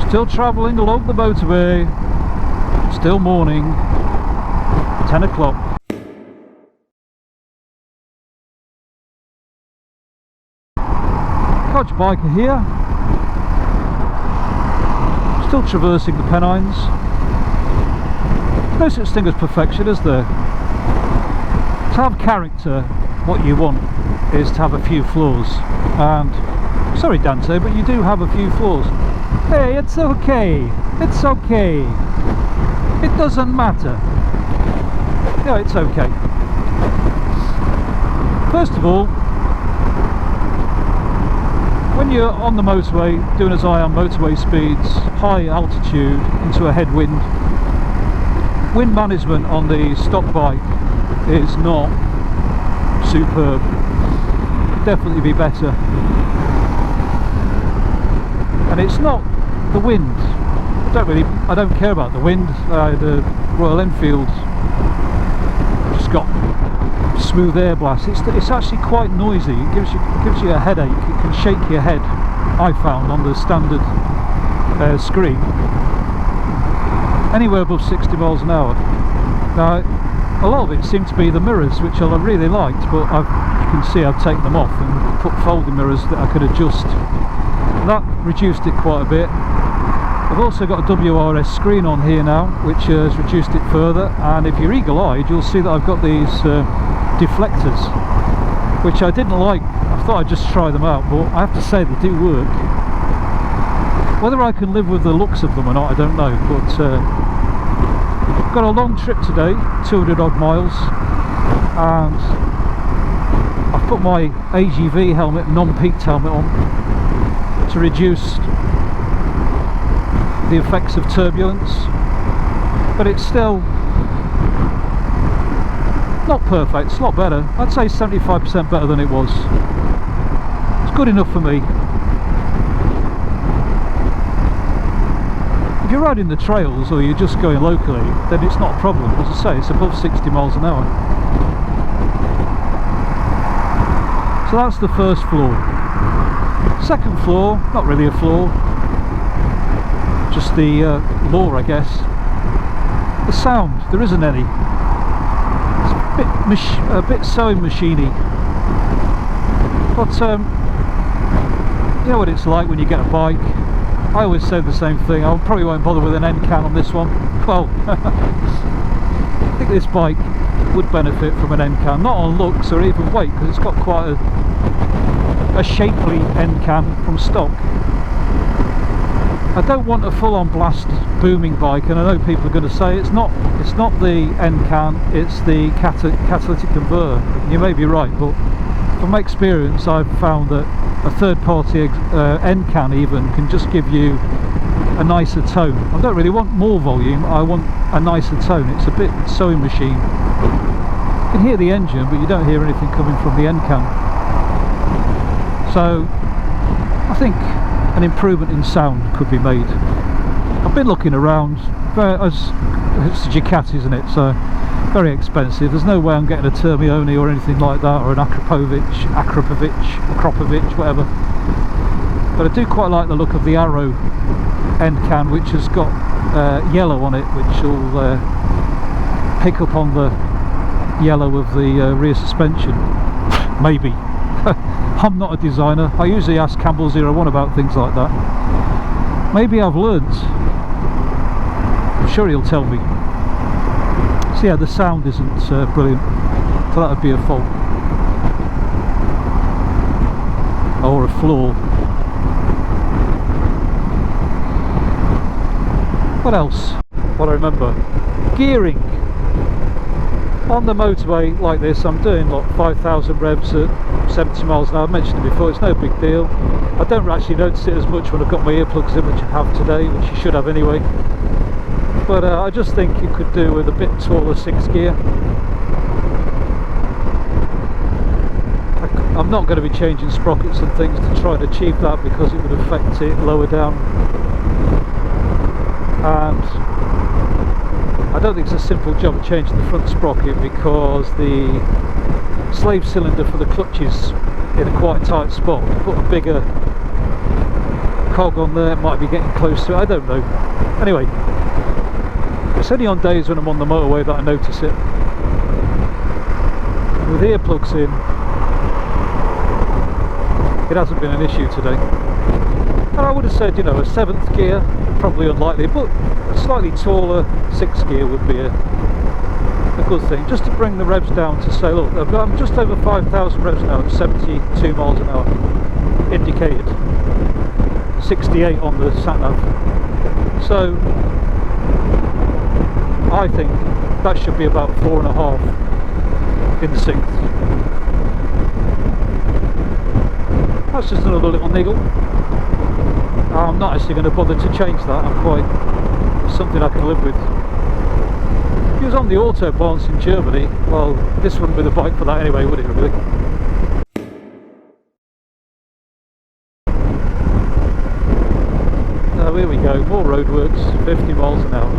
Still travelling along the motorway. Still morning. 10 o'clock. Coach biker here. Still traversing the Pennines. No such thing as perfection, is there? To have character, what you want is to have a few flaws. And sorry Dante, but you do have a few flaws. Hey, it's okay. It's okay. It doesn't matter. No, it's okay. First of all, when you're on the motorway, doing as I am, motorway speeds, high altitude, into a headwind, wind management on the stock bike is not superb. Could definitely be better. And it's not the wind. I don't care about the wind. The Royal Enfield just got smooth air blast. It's actually quite noisy. It gives you a headache. It can shake your head, I found, on the standard screen. Anywhere above 60 miles an hour. Now, a lot of it seemed to be the mirrors, which I really liked, but you can see I've taken them off and put folding mirrors that I could adjust. And that reduced it quite a bit. I've also got a WRS screen on here now, which has reduced it further, and if you're eagle-eyed you'll see that I've got these deflectors, which I didn't like. I thought I'd just try them out, but I have to say they do work. Whether I can live with the looks of them or not, I don't know, but I've got a long trip today, 200 odd miles, and I've put my AGV helmet, non-peaked helmet on to reduce the effects of turbulence, but it's still not perfect. It's a lot better. I'd say 75% better than it was. It's good enough for me. If you're riding the trails or you're just going locally, then it's not a problem. As I say, it's above 60 miles an hour. So that's the first flaw. Second flaw, not really a flaw, just the law, I guess. The sound, there isn't any. It's a bit sewing machiney. But you know what it's like when you get a bike. I always say the same thing. I probably won't bother with an end can on this one. Well, I think this bike would benefit from an end can, not on looks or even weight, because it's got quite a shapely end can from stock. I don't want a full-on blast booming bike, and I know people are going to say it's not the end can, it's the catalytic converter. You may be right, but from my experience I've found that a third-party end can even can just give you a nicer tone. I don't really want more volume, I want a nicer tone. It's a bit sewing machine. You can hear the engine, but you don't hear anything coming from the end can. So I think an improvement in sound could be made. I've been looking around, it's a Ducati, isn't it, so very expensive. There's no way I'm getting a Termione or anything like that, or an Akropovich, whatever. But I do quite like the look of the Arrow end can, which has got yellow on it, which will pick up on the yellow of the rear suspension. Maybe. I'm not a designer. I usually ask Campbell 01 about things like that. Maybe I've learnt. I'm sure he'll tell me. So yeah, the sound isn't brilliant, so that would be a fault or a flaw. What else? What I remember, gearing on the motorway like this. I'm doing like 5,000 revs at 70 miles an hour. I mentioned it before, it's no big deal. I don't actually notice it as much when I've got my earplugs in, which I have today, which you should have anyway. But I just think you could do with a bit taller 6th gear. I'm not going to be changing sprockets and things to try and achieve that, because it would affect it lower down. And I don't think it's a simple job of changing the front sprocket, because the slave cylinder for the clutch is in a quite tight spot. Put a bigger cog on there, might be getting close to it, I don't know. Anyway, it's only on days when I'm on the motorway that I notice it. With earplugs in, it hasn't been an issue today. And I would have said, you know, a 7th gear, probably unlikely, but a slightly taller 6th gear would be a good thing, just to bring the revs down, to say, look, I'm just over 5,000 revs now at 72 miles an hour, indicated, 68 on the sat-nav. So I think that should be about 4.5 in the 6th. That's just another little niggle. I'm not actually going to bother to change that. I'm quite something I can live with. If he was on the autobahns in Germany, well, this wouldn't be the bike for that anyway, would it really? Now here we go, more roadworks, 50 miles an hour.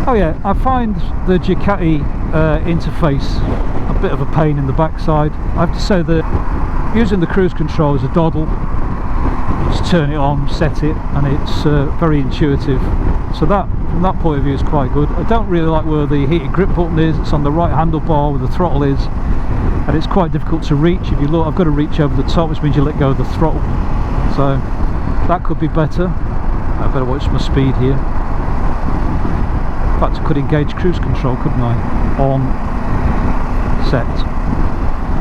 Oh yeah, I find the Ducati interface a bit of a pain in the backside. I have to say that using the cruise control is a doddle. You just turn it on, set it, and it's very intuitive. So that, from that point of view, is quite good. I don't really like where the heated grip button is. It's on the right handlebar where the throttle is, and it's quite difficult to reach. If you look, I've got to reach over the top, which means you let go of the throttle. So that could be better. I better watch my speed here. In fact, I could engage cruise control, couldn't I? On set.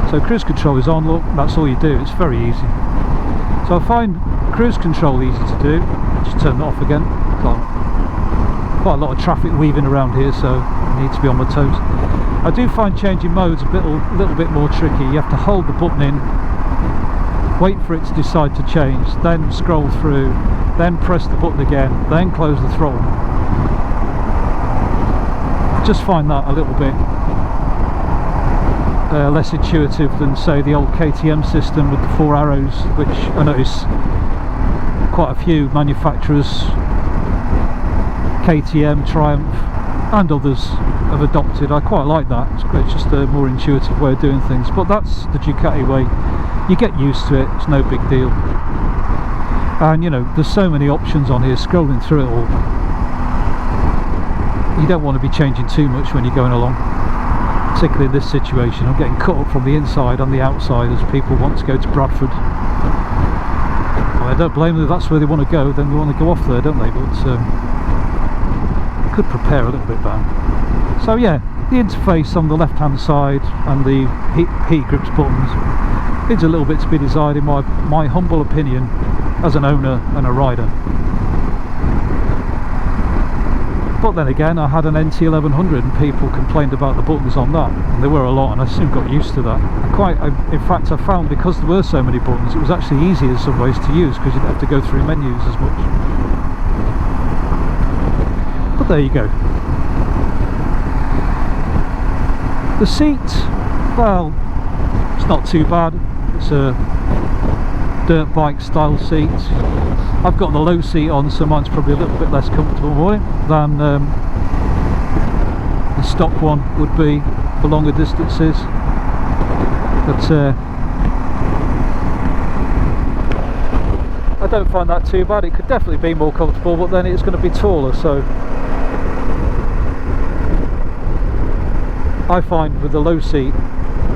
So cruise control is on, look, that's all you do, it's very easy. So I find cruise control easy to do. Just turn it off again. Quite a lot of traffic weaving around here, so I need to be on my toes. I do find changing modes a little bit more tricky. You have to hold the button in, wait for it to decide to change, then scroll through, then press the button again, then close the throttle. Just find that a little bit less intuitive than, say, the old KTM system with the 4 arrows, which I notice quite a few manufacturers, KTM, Triumph and others, have adopted. I quite like that. It's just a more intuitive way of doing things, but that's the Ducati way. You get used to it, it's no big deal. And you know, there's so many options on here, scrolling through it all. You don't want to be changing too much when you're going along, particularly in this situation. I'm getting cut up from the inside and the outside as people want to go to Bradford. Well, I don't blame them. If that's where they want to go, then they want to go off there, don't they? But could prepare a little bit better. So yeah, the interface on the left hand side and the heat grips buttons needs a little bit to be desired, in my humble opinion, as an owner and a rider. But then again, I had an NT1100 and people complained about the buttons on that, and there were a lot, and I soon got used to that. In fact, I found because there were so many buttons, it was actually easier in some ways to use, because you didn't have to go through menus as much. But there you go. The seat, well, it's not too bad. It's a dirt bike style seat. I've got the low seat on, so mine's probably a little bit less comfortable than the stock one would be for longer distances. But I don't find that too bad. It could definitely be more comfortable, but then it's going to be taller, so I find with the low seat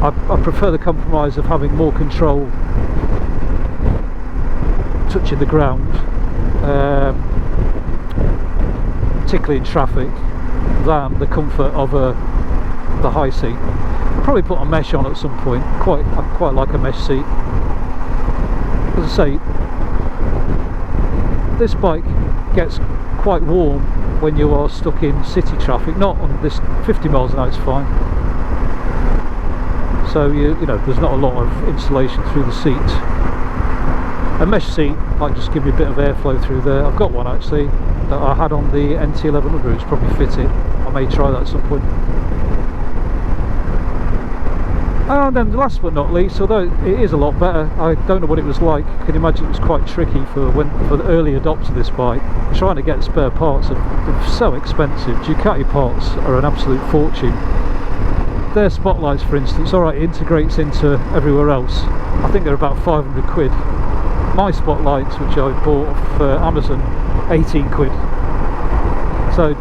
I prefer the compromise of having more control touching the ground, particularly in traffic, than the comfort of the high seat. I'll probably put a mesh on at some point. I quite like a mesh seat. As I say, this bike gets quite warm when you are stuck in city traffic. Not on this 50 miles an hour, it's fine. So you know, there's not a lot of insulation through the seat. A mesh seat might just give you a bit of airflow through there. I've got one actually that I had on the NT1100, it's probably fit it. I may try that at some point. And then last but not least, although it is a lot better, I don't know what it was like. I can imagine it was quite tricky for the early adopter of this bike. Trying to get spare parts are so expensive. Ducati parts are an absolute fortune. Their spotlights, for instance, alright, it integrates into everywhere else. I think they're about 500 quid. My spotlights, which I bought off Amazon, 18 quid. So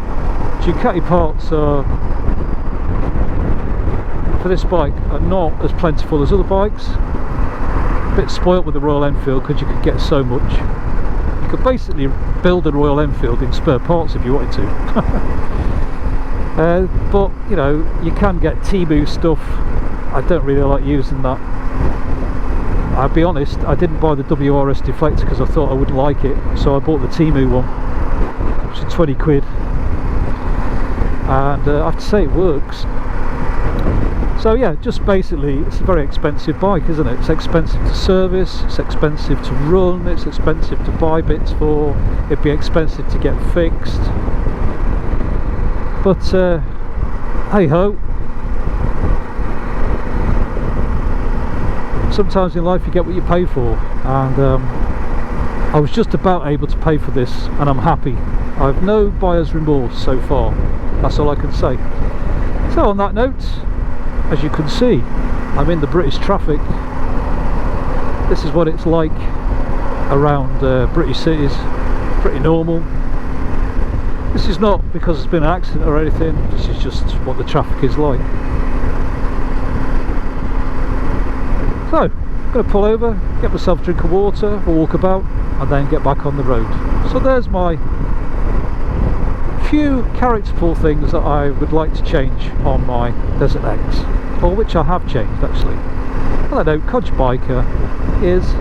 Ducati parts are, for this bike, are not as plentiful as other bikes. A bit spoilt with the Royal Enfield because you could get so much. You could basically build a Royal Enfield in spare parts if you wanted to. But you know, you can get Temu stuff. I don't really like using that. I'll be honest, I didn't buy the WRS deflector because I thought I would like it, so I bought the Temu one, which is 20 quid, and I have to say it works. So yeah, just basically it's a very expensive bike, isn't it? It's expensive to service, it's expensive to run, it's expensive to buy bits for, it'd be expensive to get fixed. But hey ho, sometimes in life you get what you pay for, and I was just about able to pay for this, and I'm happy. I have no buyer's remorse so far, that's all I can say. So on that note, as you can see, I'm in the British traffic. This is what it's like around British cities, pretty normal. This is not because there's been an accident or anything, this is just what the traffic is like. So, I'm going to pull over, get myself a drink of water, walk about, and then get back on the road. So there's my few characterful things that I would like to change on my Desert X, or which I have changed actually. Hello, Codge Biker is